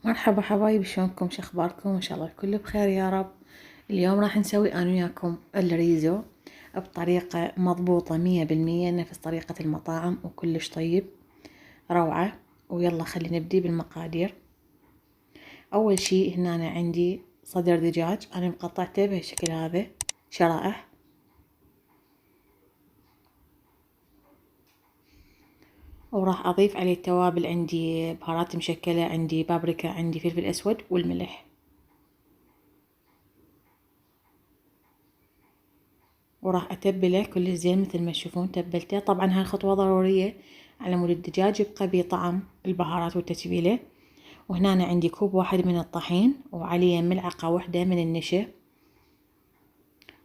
مرحبا حبايبي، شلونكم؟ شخباركم؟ ان شاء الله الكل بخير يا رب. اليوم راح نسوي انا وياكم الريزو بطريقة مضبوطة 100%، نفس طريقة المطاعم وكلش طيب روعة. ويلا خلينا نبدي بالمقادير. اول شي هنا أنا عندي صدر دجاج، انا مقطعته بهالشكل هذا شرائح، وراح اضيف عليه التوابل. عندي بهارات مشكلة، عندي بابريكا، عندي فلفل اسود والملح، وراح اتبله كل زين مثل ما تشوفون تبلته. طبعا هاي الخطوة ضرورية على مود الدجاج يبقى بطعم البهارات والتتبيلة. وهنا أنا عندي كوب واحد من الطحين، وعليه ملعقة واحدة من النشا.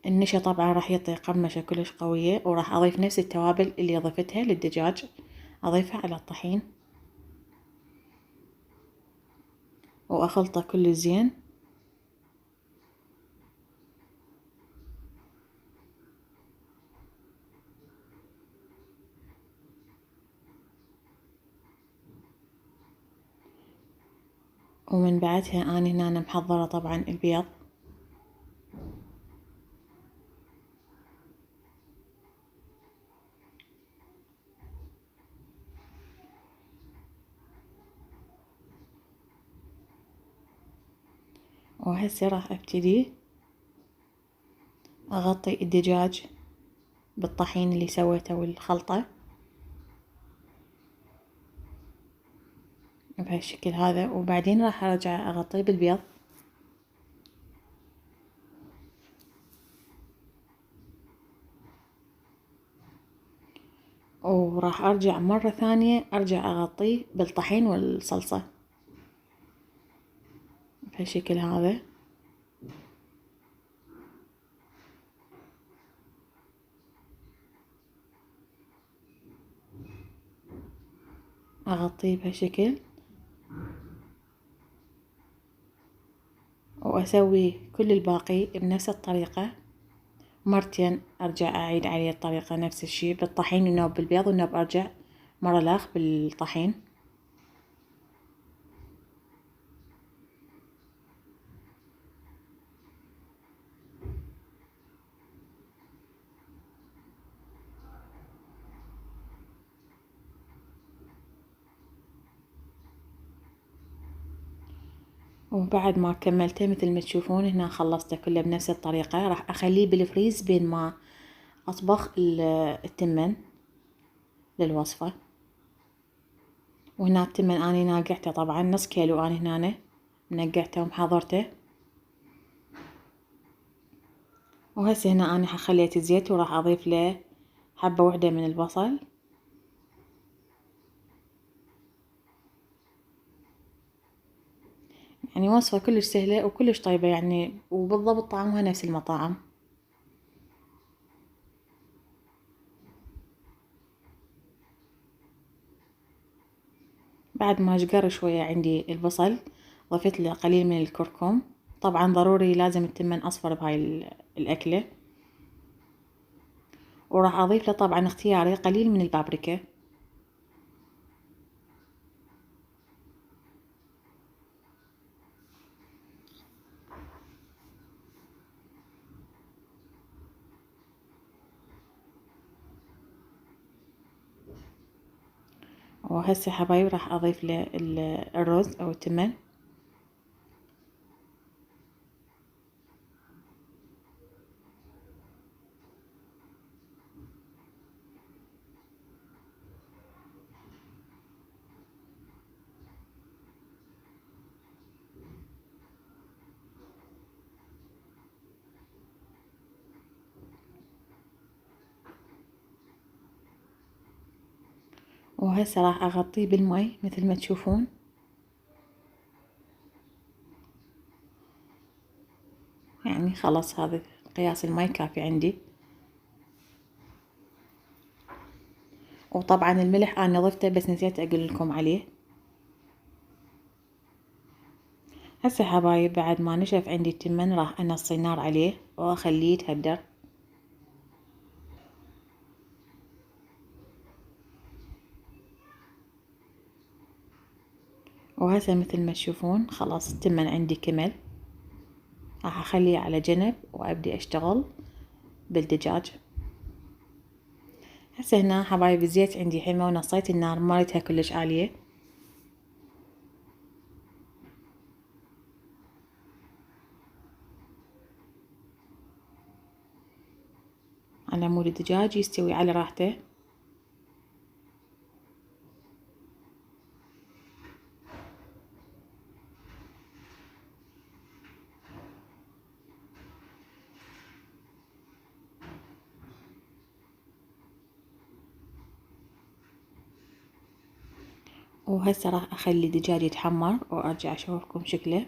النشا طبعا راح يعطي قرمشة كلش قوية. وراح اضيف نفس التوابل اللي ضفتها للدجاج اضيفها على الطحين واخلطه كل زين. ومن بعدها أنا هنا محضرة طبعا البيض، وهسه راح ابتدي اغطي الدجاج بالطحين اللي سويته والخلطة بهالشكل هذا، وبعدين راح ارجع اغطيه بالبيض. وراح ارجع مرة ثانية ارجع اغطيه بالطحين والصلصة بهالشكل هذا. اغطيه بهالشكل واسوي كل الباقي بنفس الطريقة مرتين. ارجع اعيد عليه الطريقة نفس الشي بالطحين ونوب بالبيض، ونوب ارجع مرة لاخ بالطحين. وبعد ما كملته مثل ما تشوفون هنا خلصته كله بنفس الطريقة. راح اخليه بالفريز بين ما اطبخ التمن للوصفة. وهنا التمن اني ناقعته طبعا نص كيلو، اني هنا منقعته ومحضرته. وهسه هنا اني خليت الزيت وراح اضيف له حبة واحدة من البصل، يعني وصفة كلش سهلة وكلش طيبة يعني، وبالضبط طعمها نفس المطاعم. بعد ما شقر شوية عندي البصل ضفت له قليل من الكركم. طبعا ضروري لازم التمن اصفر بهاي الاكلة. وراح اضيف له طبعا اختياري قليل من البابريكا. وهسه حبايب راح اضيف له الرز او التمن. وهسه راح اغطيه بالماء مثل ما تشوفون. يعني خلاص هذا قياس الماء كافي عندي. وطبعا الملح انا ضفته بس نسيت اقول لكم عليه. هسه حبايب بعد ما نشف عندي التمن راح انصي النار عليه واخليه يتهدر. وهسه مثل ما تشوفون خلاص التمن عندي كمل. راح اخليه على جنب وابدي اشتغل بالدجاج. هسه هنا حبايب الزيت عندي حمى ونصيت النار، ما ريتها كلش عالية. على مود الدجاج يستوي على راحته. وهسه راح اخلي الدجاج يتحمر وارجع اشوفكم شكله.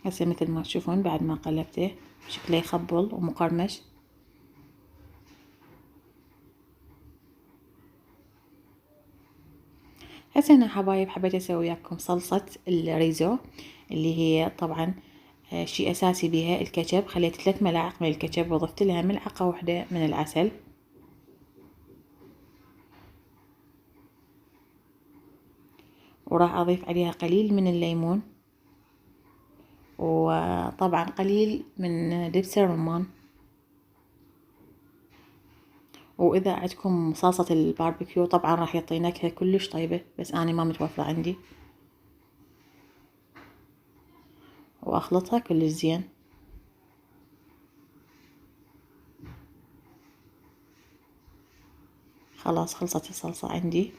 هسه مثل ما تشوفون بعد ما قلبته شكله يخبل ومقرمش. هسه هنا حبايب حبيت اسوي وياكم صلصة الريزو، اللي هي طبعا شيء اساسي بيها الكاتشب. خليت 3 ملاعق من الكاتشب وضفت لها ملعقة واحدة من العسل. وراح اضيف عليها قليل من الليمون، وطبعا قليل من دبس الرمان. واذا عندكم صلصة الباربيكيو طبعا راح يعطي نكهة كلش طيبة، بس اني ما متوفرة عندي. واخلطها كلش زين. خلاص خلصت الصلصة عندي.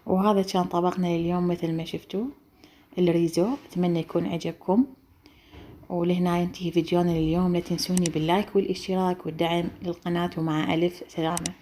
وهذا كان طبقنا لليوم مثل ما شفتوا الريزو. اتمنى يكون عجبكم، ولهنا ينتهي فيديونا لليوم. لا تنسوني باللايك والاشتراك والدعم للقناة، ومع ألف سلامة.